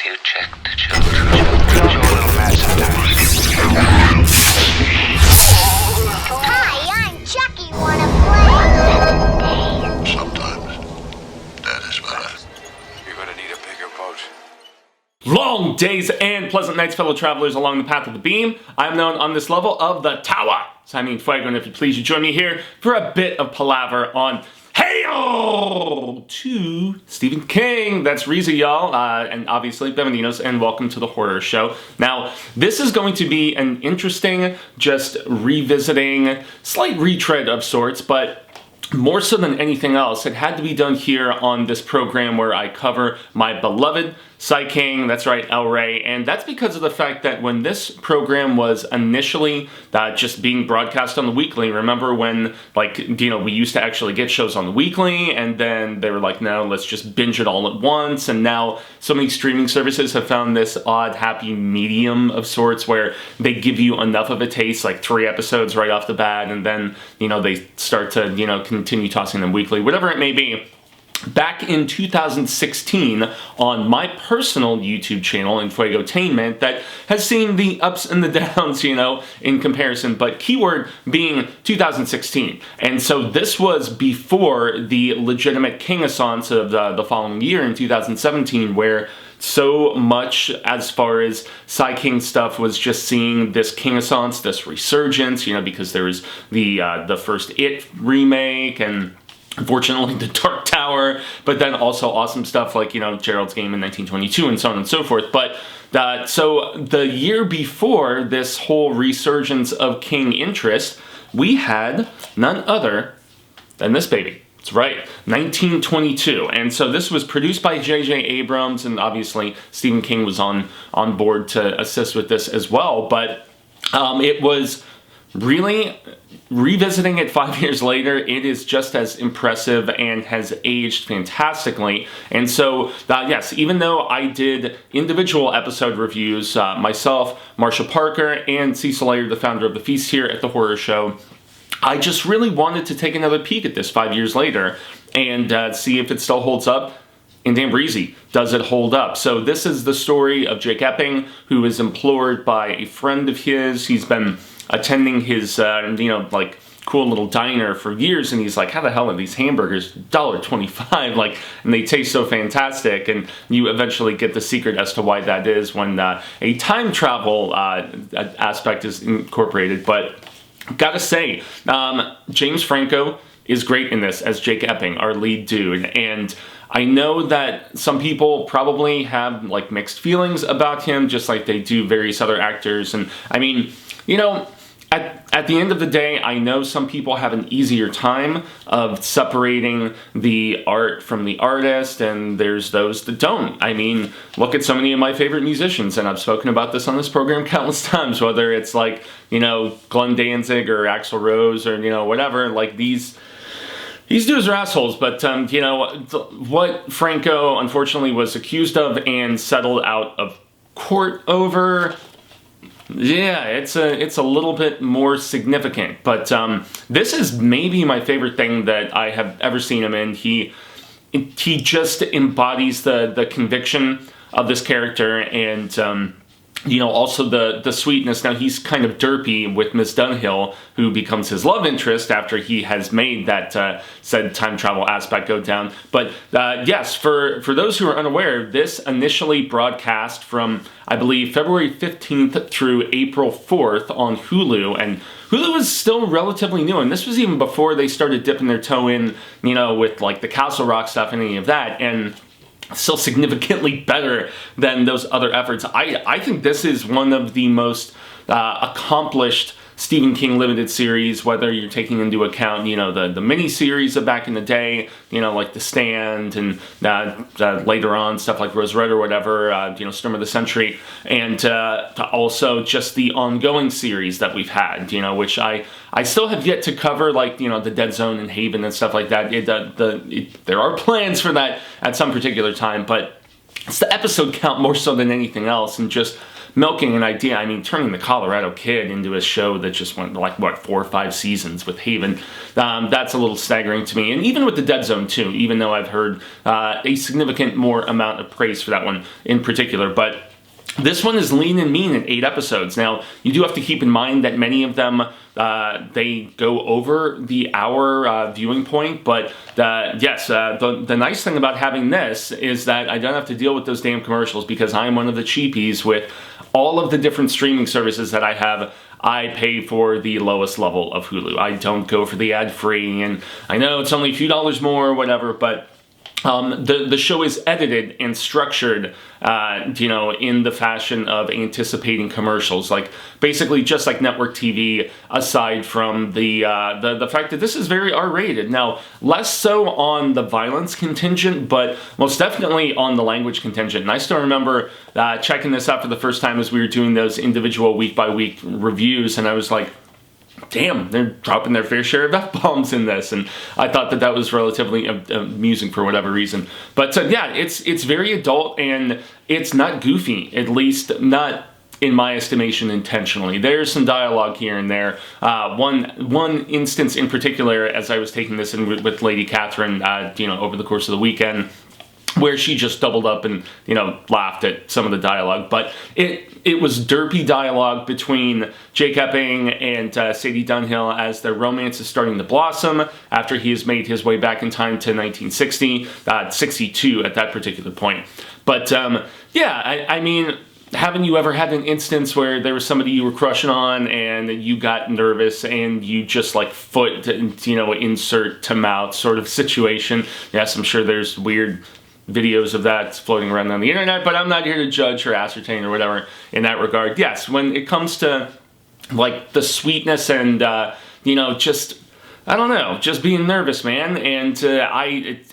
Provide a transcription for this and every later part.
Have you checked the children? Your little master. Hi, I'm Chucky. Wanna play? Sometimes that is better. You're gonna need a bigger boat. Long days and pleasant nights, fellow travelers along the path of the beam. I'm known on this level of the tower. So I mean Fuego, and if you please, you join me here for a bit of palaver on Hail to Stephen King. That's Reza, y'all, and obviously Bienvenidos, and welcome to the horror show. Now, this is going to be an interesting, just revisiting, slight retread of sorts, but more so than anything else, it had to be done here on this program where I cover my beloved Sai King, that's right, El Rey, and that's because of the fact that when this program was initially just being broadcast on the weekly, remember when, like, you know, we used to actually get shows on the weekly, and then they were like, no, let's just binge it all at once, and now so many streaming services have found this odd, happy medium of sorts where they give you enough of a taste, like 3 episodes right off the bat, and then, you know, they start to, you know, continue tossing them weekly, whatever it may be. Back in 2016, on my personal YouTube channel, Fuegotainment, that has seen the ups and the downs, you know, in comparison, but keyword being 2016. And so this was before the legitimate King-assance of the following year in 2017, where so much as far as Sai King stuff was just seeing this King-assance, this resurgence, you know, because there was the first It remake, and unfortunately, The Dark Tower, but then also awesome stuff like, you know, Gerald's Game in 1922 and so on and so forth. But so the year before this whole resurgence of King interest, we had none other than this baby. That's right, 1922. And so this was produced by J.J. Abrams, and obviously Stephen King was on board to assist with this as well. But it was really, revisiting it 5 years later, it is just as impressive and has aged fantastically. And so, yes, even though I did individual episode reviews, myself, Marsha Parker, and Cecil Ayer, the founder of The Feast here at the Horror Show, I just really wanted to take another peek at this 5 years later and see if it still holds up. And damn breezy, does it hold up? So this is the story of Jake Epping, who is implored by a friend of his. He's been attending his, you know, like, cool little diner for years, and he's like, how the hell are these hamburgers $1.25, like, and they taste so fantastic, and you eventually get the secret as to why that is when a time travel aspect is incorporated. But gotta say, James Franco is great in this as Jake Epping, our lead dude, and I know that some people probably have, like, mixed feelings about him, just like they do various other actors, and I mean, you know, at the end of the day, I know some people have an easier time of separating the art from the artist, and there's those that don't. I mean, look at so many of my favorite musicians, and I've spoken about this on this program countless times, whether it's like, you know, Glenn Danzig or Axl Rose or, you know, whatever, like these dudes are assholes, but, you know, what Franco unfortunately was accused of and settled out of court over, yeah, it's a little bit more significant, but this is maybe my favorite thing that I have ever seen him in. He just embodies the conviction of this character, and you know, also the sweetness. Now, he's kind of derpy with Miss Dunhill, who becomes his love interest after he has made that said time travel aspect go down. But yes, for those who are unaware, this initially broadcast from, I believe, February 15th through April 4th on Hulu, and Hulu was still relatively new, and this was even before they started dipping their toe in, you know, with like the Castle Rock stuff and any of that, and still significantly better than those other efforts. I think this is one of the most accomplished Stephen King limited series, whether you're taking into account, you know, the mini-series of back in the day, you know, like The Stand, and later on stuff like Rose Red or whatever, you know, Storm of the Century, and also just the ongoing series that we've had, you know, which I still have yet to cover, like, you know, the Dead Zone and Haven and stuff like that. There are plans for that at some particular time, but it's the episode count more so than anything else, and just, milking an idea. I mean, turning the Colorado Kid into a show that just went like, what, 4 or 5 seasons with Haven. That's a little staggering to me. And even with the Dead Zone too, even though I've heard a significant more amount of praise for that one in particular. But this one is lean and mean in 8 episodes. Now, you do have to keep in mind that many of them, they go over the hour viewing point, but yes, the nice thing about having this is that I don't have to deal with those damn commercials, because I'm one of the cheapies with all of the different streaming services that I have. I pay for the lowest level of Hulu. I don't go for the ad-free, and I know it's only a few dollars more or whatever, but the show is edited and structured, in the fashion of anticipating commercials, like basically just like network TV, aside from the fact that this is very R-rated. Now, less so on the violence contingent, but most definitely on the language contingent. And I still remember checking this out for the first time as we were doing those individual week-by-week reviews, and I was like, damn, they're dropping their fair share of F-bombs in this, and I thought that was relatively amusing for whatever reason. But yeah, it's very adult, and it's not goofy, at least not in my estimation intentionally. There's some dialogue here and there. One instance in particular, as I was taking this in with Lady Catherine, over the course of the weekend, where she just doubled up and, laughed at some of the dialogue. But it was derpy dialogue between Jake Epping and Sadie Dunhill as their romance is starting to blossom after he has made his way back in time to 1960, 62 at that particular point. But, I mean, haven't you ever had an instance where there was somebody you were crushing on and you got nervous and you just like foot, insert to mouth sort of situation? Yes, I'm sure there's weird videos of that floating around on the internet, but I'm not here to judge or ascertain or whatever in that regard. Yes, when it comes to like the sweetness and just, I don't know, just being nervous, man. And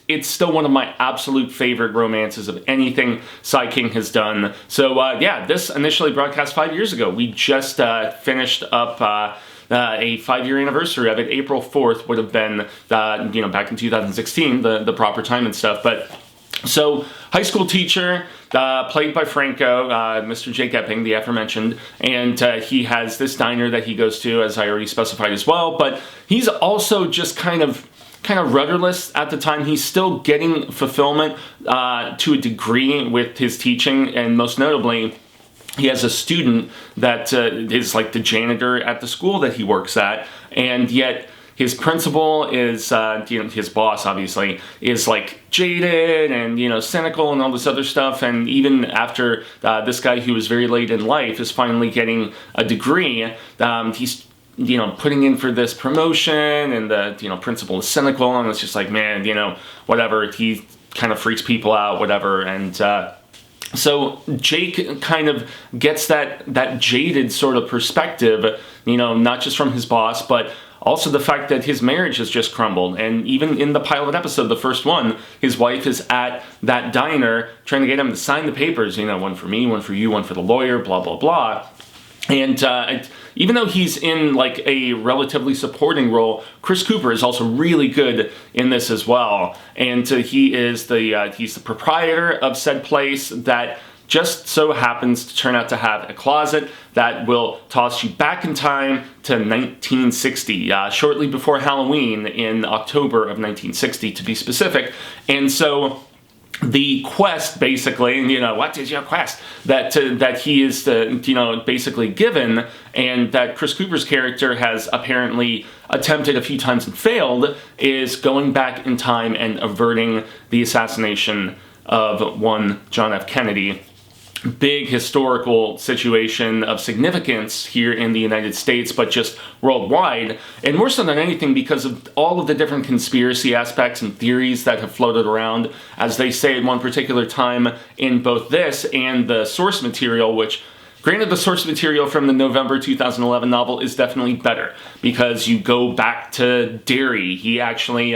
it's still one of my absolute favorite romances of anything Sai King has done. So this initially broadcast 5 years ago. We just finished up a 5-year anniversary of it. April 4th would have been back in 2016, the proper time and stuff. But so, high school teacher, played by Franco, Mr. Jake Epping, the aforementioned, and he has this diner that he goes to, as I already specified as well, but he's also just kind of rudderless at the time. He's still getting fulfillment to a degree with his teaching, and most notably, he has a student that is like the janitor at the school that he works at, and yet his principal is, his boss, obviously, is like jaded and, cynical and all this other stuff. And even after this guy who was very late in life is finally getting a degree, he's, putting in for this promotion, and the, principal is cynical, and it's just like, man, whatever. He kind of freaks people out, whatever. And so Jake kind of gets that jaded sort of perspective, not just from his boss, but also the fact that his marriage has just crumbled. And even in the pilot episode, the first one, his wife is at that diner trying to get him to sign the papers, one for me, one for you, one for the lawyer, blah, blah, blah. And even though he's in like a relatively supporting role, Chris Cooper is also really good in this as well. And he is he's the proprietor of said place that just so happens to turn out to have a closet that will toss you back in time to 1960, shortly before Halloween in October of 1960 to be specific. And so the quest, basically, what is your quest, that he is, basically given, and that Chris Cooper's character has apparently attempted a few times and failed, is going back in time and averting the assassination of one John F. Kennedy. Big historical situation of significance here in the United States, but just worldwide, and more so than anything because of all of the different conspiracy aspects and theories that have floated around, as they say at one particular time in both this and the source material, which, granted, the source material from the November 2011 novel is definitely better, because you go back to Derry. He actually,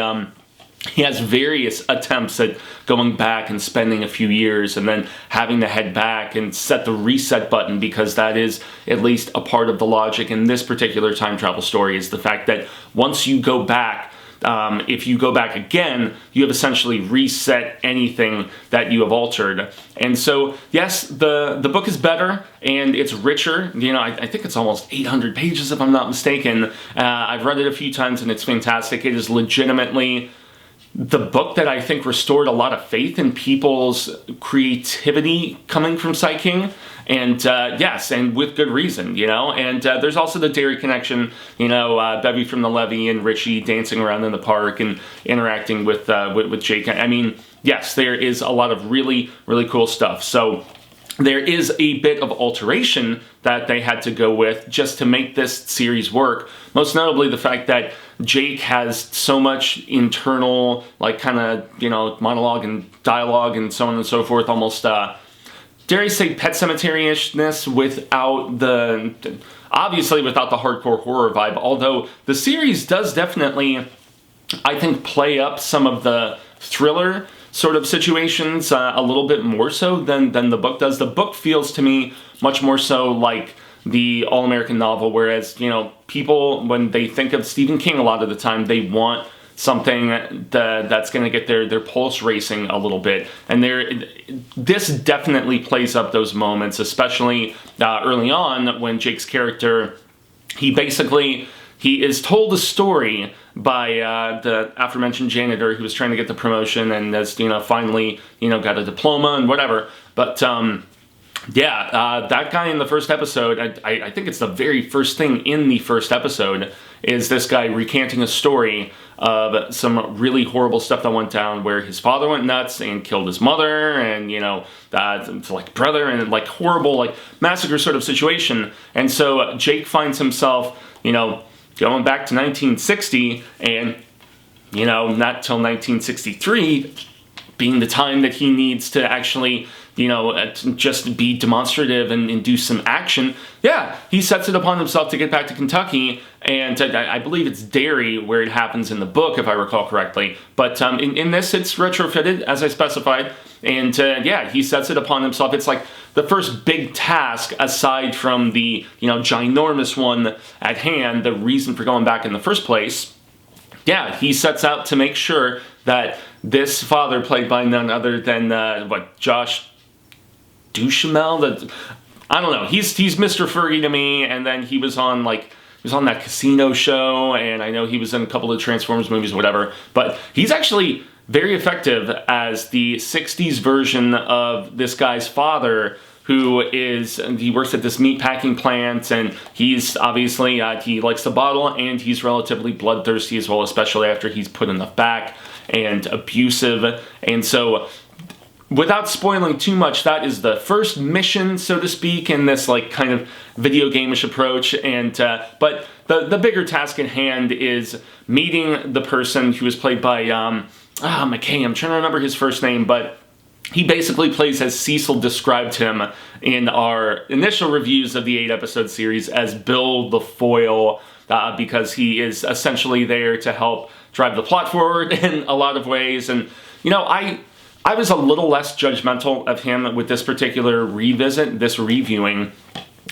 he has various attempts at going back and spending a few years and then having to head back and set the reset button, because that is at least a part of the logic in this particular time travel story, is the fact that once you go back if you go back again, you have essentially reset anything that you have altered. And so, yes, the book is better and it's richer. You know, I think it's almost 800 pages if I'm not mistaken. I've read it a few times and it's fantastic. It is legitimately the book that I think restored a lot of faith in people's creativity coming from Sai King. And yes, and with good reason, you know. And there's also the dairy connection, you know, Bevy from the Levee and Richie dancing around in the park and interacting with Jake. I mean, yes, there is a lot of really, really cool stuff. So there is a bit of alteration that they had to go with just to make this series work. Most notably the fact that Jake has so much internal, like, kind of, you know, monologue and dialogue and so on and so forth, almost, dare I say, Pet Sematary-ishness without the, obviously without the hardcore horror vibe, although the series does definitely, I think, play up some of the thriller sort of situations a little bit more so than the book does. The book feels to me much more so like the All-American novel, whereas, you know, people, when they think of Stephen King a lot of the time, they want something that's going to get their pulse racing a little bit. And this definitely plays up those moments, especially early on when Jake's character, he is told a story by the aforementioned janitor who was trying to get the promotion and has, you know, finally, you know, got a diploma and whatever. But yeah, that guy in the first episode, I think it's the very first thing in the first episode, is this guy recanting a story of some really horrible stuff that went down where his father went nuts and killed his mother and, you know, like brother, and like horrible, like massacre sort of situation. And so Jake finds himself, you know, going back to 1960 and, you know, not till 1963 being the time that he needs to actually, you know, just be demonstrative and do some action. Yeah, he sets it upon himself to get back to Kentucky, and I believe it's Derry where it happens in the book, if I recall correctly. But in this, it's retrofitted, as I specified, and yeah, he sets it upon himself. It's like the first big task, aside from the, you know, ginormous one at hand, the reason for going back in the first place. Yeah, he sets out to make sure that this father, played by none other than, Josh Duhamel, I don't know, he's Mr. Fergie to me, and then he was on that Casino show, and I know he was in a couple of Transformers movies or whatever, but he's actually very effective as the 60s version of this guy's father, he works at this meatpacking plant, and he's obviously, he likes to bottle, and he's relatively bloodthirsty as well, especially after he's put enough back, and abusive. And so, without spoiling too much, that is the first mission, so to speak, in this, like, kind of video game-ish approach. And but the bigger task at hand is meeting the person who is played by McKay. I'm trying to remember his first name, but he basically plays, as Cecil described him in our initial reviews of the 8-episode series, as Bill the Foil, because he is essentially there to help drive the plot forward in a lot of ways. And, you know, I was a little less judgmental of him with this particular revisit, this reviewing.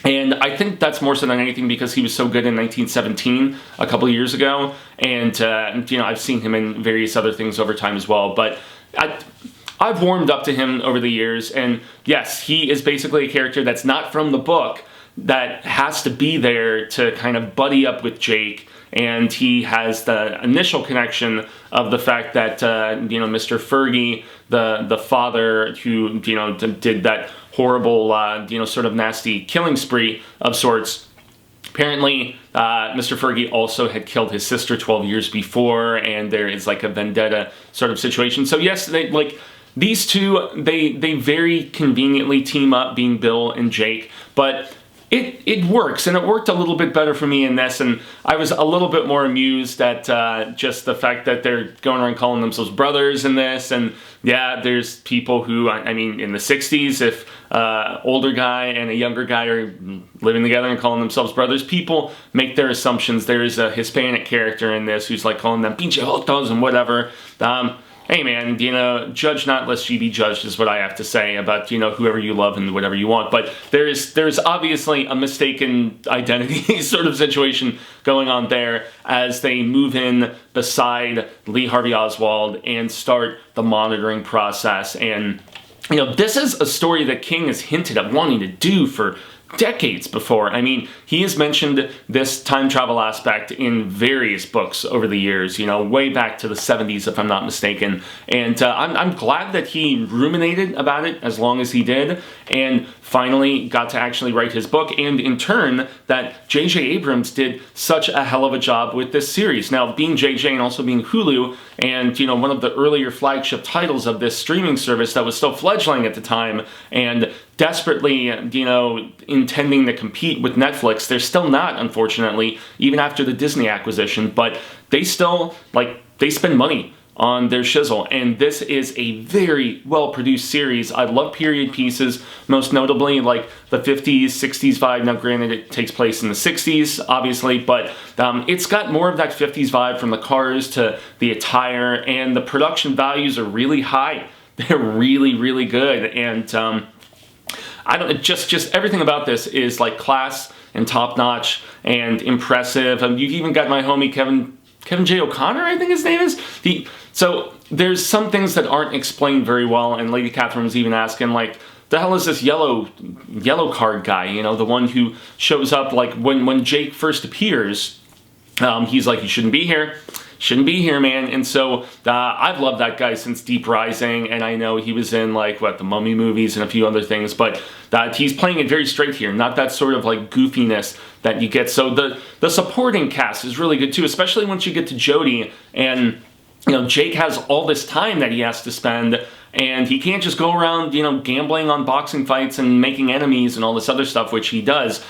And I think that's more so than anything because he was so good in 1917, a couple of years ago. And, you know, I've seen him in various other things over time as well. But I've warmed up to him over the years, and yes, he is basically a character that's not from the book that has to be there to kind of buddy up with Jake, and he has the initial connection of the fact that, you know, Mr. Fergie, the father who, you know, did that horrible, you know, sort of nasty killing spree of sorts. Apparently, Mr. Fergie also had killed his sister 12 years before, and there is like a vendetta sort of situation. So yes, these two, they very conveniently team up, being Bill and Jake, but it works, and it worked a little bit better for me in this, and I was a little bit more amused at just the fact that they're going around calling themselves brothers in this, and yeah, there's people who, I mean, in the 60s, if older guy and a younger guy are living together and calling themselves brothers, people make their assumptions. There is a Hispanic character in this who's like calling them pinche jotos and whatever. hey man, judge not lest ye be judged is what I have to say about, whoever you love and whatever you want. But there's obviously a mistaken identity sort of situation going on there as they move in beside Lee Harvey Oswald and start the monitoring process. And, this is a story that King has hinted at wanting to do for decades before. I mean, he has mentioned this time travel aspect in various books over the years, way back to the 70s, if I'm not mistaken. And I'm glad that he ruminated about it as long as he did, and finally got to actually write his book, and in turn, that J.J. Abrams did such a hell of a job with this series. Now, being J.J. and also being Hulu, and, one of the earlier flagship titles of this streaming service that was still fledgling at the time, and desperately, intending to compete with Netflix. They're still not, unfortunately, even after the Disney acquisition, but they still, they spend money on their shizzle, and this is a very well-produced series. I love period pieces, most notably, the 50s, 60s vibe. Now, granted, it takes place in the 60s, obviously, but it's got more of that 50s vibe from the cars to the attire, and the production values are really high. They're really, really good, and just everything about this is class and top notch and impressive. You've even got my homie Kevin J. O'Connor, I think his name is. So there's some things that aren't explained very well, and Lady Catherine was even asking, the hell is this yellow card guy? The one who shows up when Jake first appears. He's like, you shouldn't be here. Shouldn't be here, man. And so I've loved that guy since Deep Rising, and I know he was in the Mummy movies and a few other things, but he's playing it very straight here, not that sort of goofiness that you get. So the supporting cast is really good too, especially once you get to Jodie, and Jake has all this time that he has to spend, and he can't just go around gambling on boxing fights and making enemies and all this other stuff, which he does.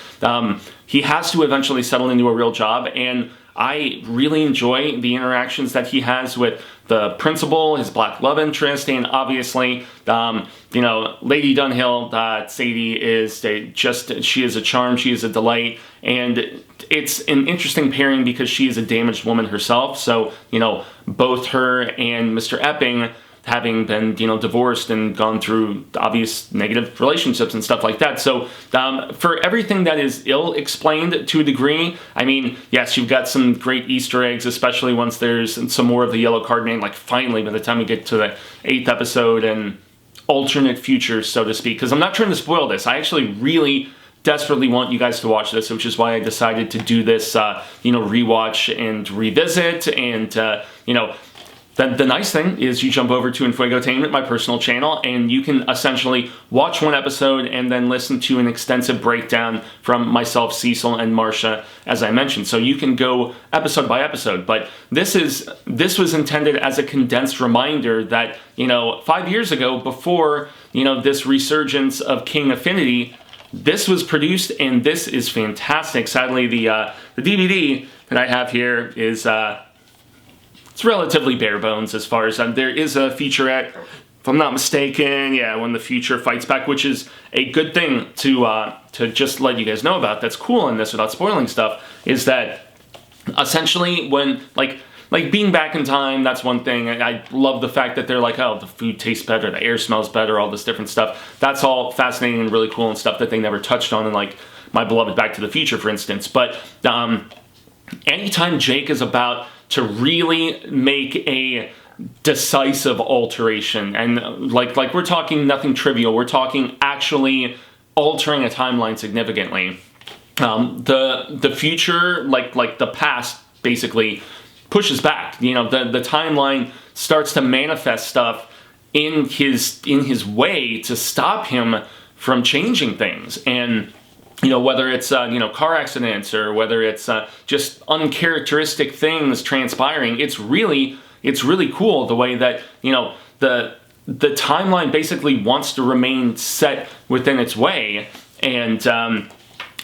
He has to eventually settle into a real job, and I really enjoy the interactions that he has with the principal, his black love interest, and obviously, Lady Dunhill, Sadie is she is a charm, she is a delight, and it's an interesting pairing because she is a damaged woman herself, so, both her and Mr. Epping, having been, divorced and gone through obvious negative relationships and stuff like that. So for everything that is ill-explained to a degree, I mean, yes, you've got some great Easter eggs, especially once there's some more of the yellow card name, finally, by the time we get to the 8th episode and alternate futures, so to speak, because I'm not trying to spoil this. I actually really desperately want you guys to watch this, which is why I decided to do this, rewatch and revisit, and, The nice thing is you jump over to Infuegotainment, my personal channel, and you can essentially watch one episode and then listen to an extensive breakdown from myself, Cecil, and Marcia, as I mentioned. So you can go episode by episode. But this was intended as a condensed reminder that, 5 years ago, before, this resurgence of King affinity, this was produced, and this is fantastic. Sadly, the DVD that I have here is... it's relatively bare bones as far as there is a featurette, if I'm not mistaken, when the future fights back, which is a good thing to just let you guys know about. That's cool in this without spoiling stuff, is that essentially when being back in time, that's one thing. I love the fact that they're the food tastes better, the air smells better, all this different stuff. That's all fascinating and really cool and stuff that they never touched on in my beloved Back to the Future, for instance. But anytime Jake is about to really make a decisive alteration, and we're talking nothing trivial, we're talking actually altering a timeline significantly. The future, the past, basically pushes back. The timeline starts to manifest stuff in his way to stop him from changing things, and whether it's, car accidents or whether it's just uncharacteristic things transpiring, it's really cool the way that, the timeline basically wants to remain set within its way, and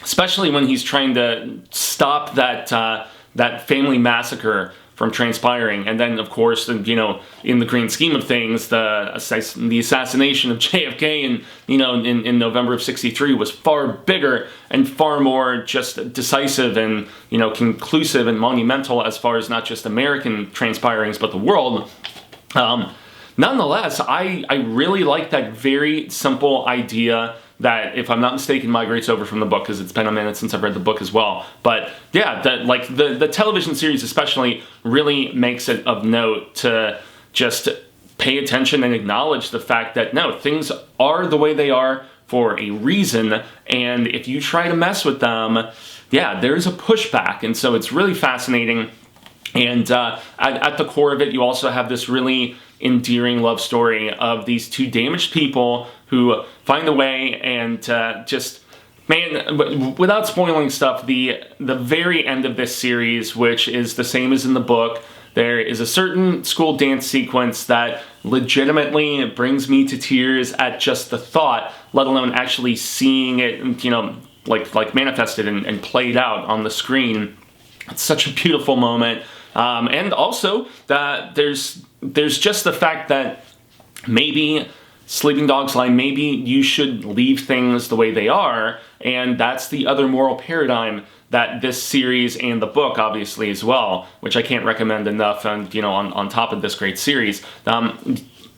especially when he's trying to stop that family massacre from transpiring. And then, of course, in the grand scheme of things, the assassination of JFK in November of '63 was far bigger and far more just decisive and, conclusive and monumental as far as not just American transpirings, but the world. nonetheless, I really like that very simple idea that, if I'm not mistaken, migrates over from the book, because it's been a minute since I've read the book as well. But yeah, that like the television series especially really makes it of note to just pay attention and acknowledge the fact that no, things are the way they are for a reason, and if you try to mess with them, yeah, there's a pushback. And so it's really fascinating. And at the core of it, you also have this really endearing love story of these two damaged people who find a way, and just, man, without spoiling stuff, the very end of this series, which is the same as in the book, there is a certain school dance sequence that legitimately brings me to tears at just the thought, let alone actually seeing it, you know, like manifested and played out on the screen. It's such a beautiful moment. And also that there's just the fact that maybe Sleeping Dogs line, maybe you should leave things the way they are, and that's the other moral paradigm that this series and the book obviously as well, which I can't recommend enough, and you know, on top of this great series,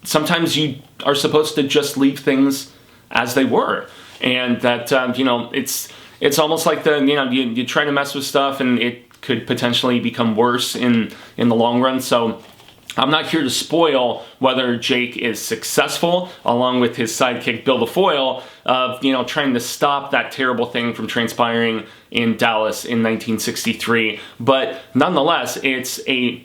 sometimes you are supposed to just leave things as they were, and that you know, it's almost like you try to mess with stuff and it could potentially become worse in the long run. So I'm not here to spoil whether Jake is successful, along with his sidekick Bill the Foil, of trying to stop that terrible thing from transpiring in Dallas in 1963. But nonetheless, it's a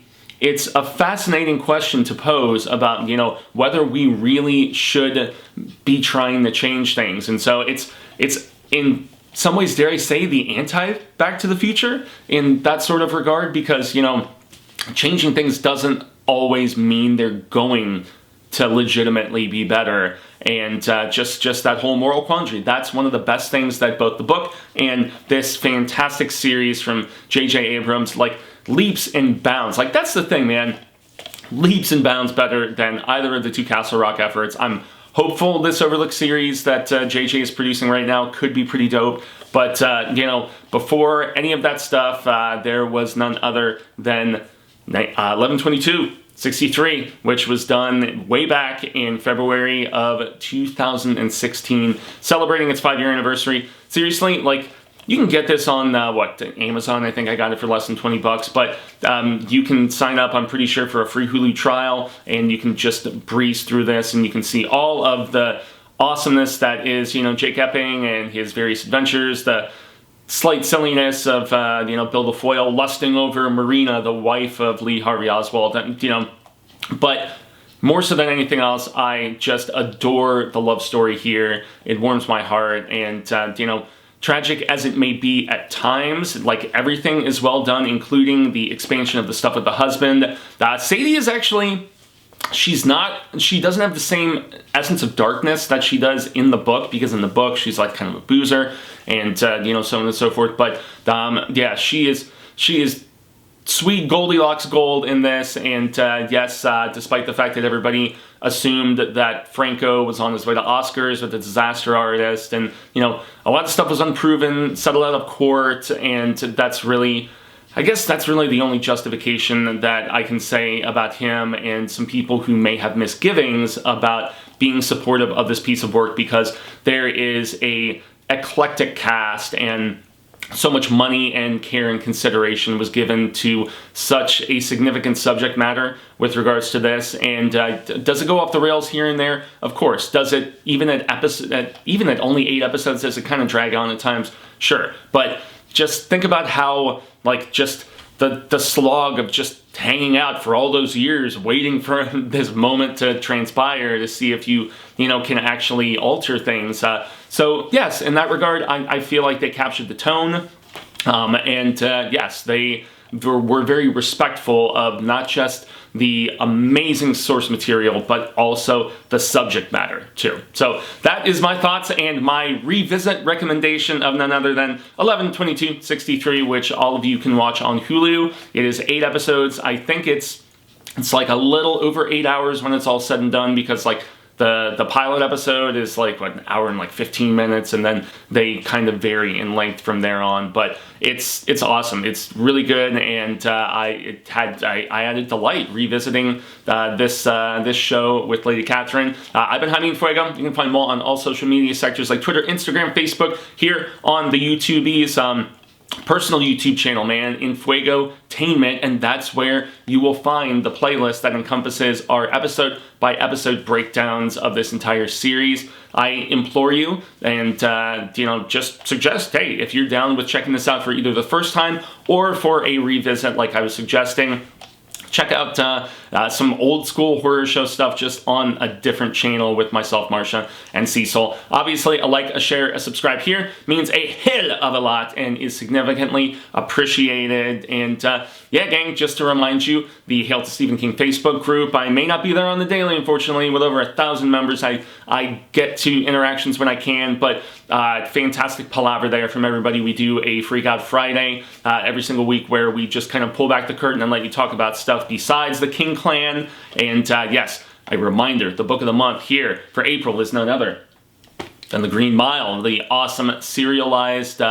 fascinating question to pose about whether we really should be trying to change things. And so it's in some ways, dare I say, the anti-Back to the Future in that sort of regard, because changing things doesn't always mean they're going to legitimately be better. And just that whole moral quandary, that's one of the best things that both the book and this fantastic series from J.J. Abrams leaps and bounds. That's the thing, man. Leaps and bounds better than either of the two Castle Rock efforts. I'm hopeful this Overlook series that JJ is producing right now could be pretty dope. But, before any of that stuff, there was none other than 11/22/63, which was done way back in February of 2016, celebrating its 5-year anniversary. Seriously, you can get this on, Amazon. I think I got it for less than $20, but you can sign up, I'm pretty sure, for a free Hulu trial, and you can just breeze through this, and you can see all of the awesomeness that is, Jake Epping and his various adventures, the slight silliness of, Bill the Foil lusting over Marina, the wife of Lee Harvey Oswald, but more so than anything else, I just adore the love story here. It warms my heart, and, tragic as it may be at times, everything is well done, including the expansion of the stuff with the husband. Sadie is actually, she doesn't have the same essence of darkness that she does in the book, because in the book she's kind of a boozer, and so on and so forth. But yeah, she is sweet Goldilocks gold in this, and yes, despite the fact that everybody assumed that Franco was on his way to Oscars with a Disaster Artist, and a lot of stuff was unproven, settled out of court, and that's really, I guess that's really the only justification that I can say about him and some people who may have misgivings about being supportive of this piece of work, because there is a eclectic cast, and so much money and care and consideration was given to such a significant subject matter with regards to this. And does it go off the rails here and there? Of course. Does it, even at only 8 episodes, does it kind of drag on at times? Sure. But just think about how, just the slog of just hanging out for all those years, waiting for this moment to transpire to see if you can actually alter things. So yes, in that regard, I feel like they captured the tone, and yes, they were very respectful of not just the amazing source material, but also the subject matter too. So that is my thoughts and my revisit recommendation of none other than 11/22/63, which all of you can watch on Hulu. It is 8 episodes. I think it's a little over 8 hours when it's all said and done, because The pilot episode is like what, an hour and like 15 minutes, and then they kind of vary in length from there on. But it's awesome. It's really good, and I had a delight revisiting this show with Lady Catherine. I've been Jaime Fuego. You can find more on all social media sectors like Twitter, Instagram, Facebook, here on the YouTubies. Personal YouTube channel, man, in Fuego-tainment, and that's where you will find the playlist that encompasses our episode by episode breakdowns of this entire series. I implore you and just suggest, hey, if you're down with checking this out for either the first time or for a revisit like I was suggesting, check out some old school horror show stuff just on a different channel with myself, Marsha, and Cecil. Obviously, a like, a share, a subscribe here means a hell of a lot and is significantly appreciated. And yeah, gang, just to remind you, the Hail to Stephen King Facebook group, I may not be there on the daily, unfortunately, with over 1,000 members. I get to interactions when I can, but fantastic palaver there from everybody. We do a Freak Out Friday every single week where we just kind of pull back the curtain and let you talk about stuff besides the King Clan. And yes, a reminder, the book of the month here for April is none other than The Green Mile, the awesome serialized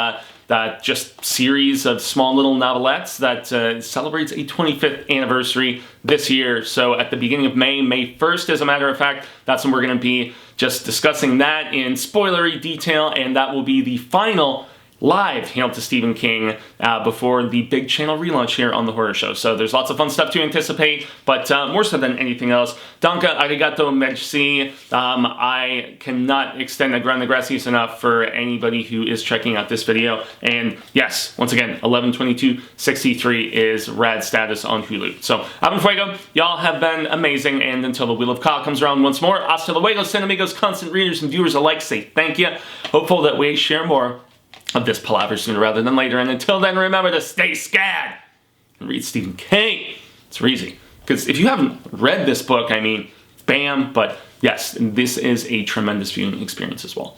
just series of small little novelettes that celebrates a 25th anniversary this year. So at the beginning of May 1st, as a matter of fact, that's when we're going to be just discussing that in spoilery detail, and that will be the final live Hail to Stephen King before the big channel relaunch here on The Horror Show. So there's lots of fun stuff to anticipate, but more so than anything else, danke, arigato, merci. I cannot extend the grande gracias enough for anybody who is checking out this video. And yes, once again, 11/22/63 is rad status on Hulu. So, I'm Fuego. Y'all have been amazing, and until the Wheel of Ka comes around once more, hasta luego, San Amigos, constant readers and viewers alike, say thank you. Hopeful that we share more of this palaver sooner rather than later. And until then, remember to stay scad and read Stephen King. It's easy. Because if you haven't read this book, I mean, bam. But yes, this is a tremendous viewing experience as well.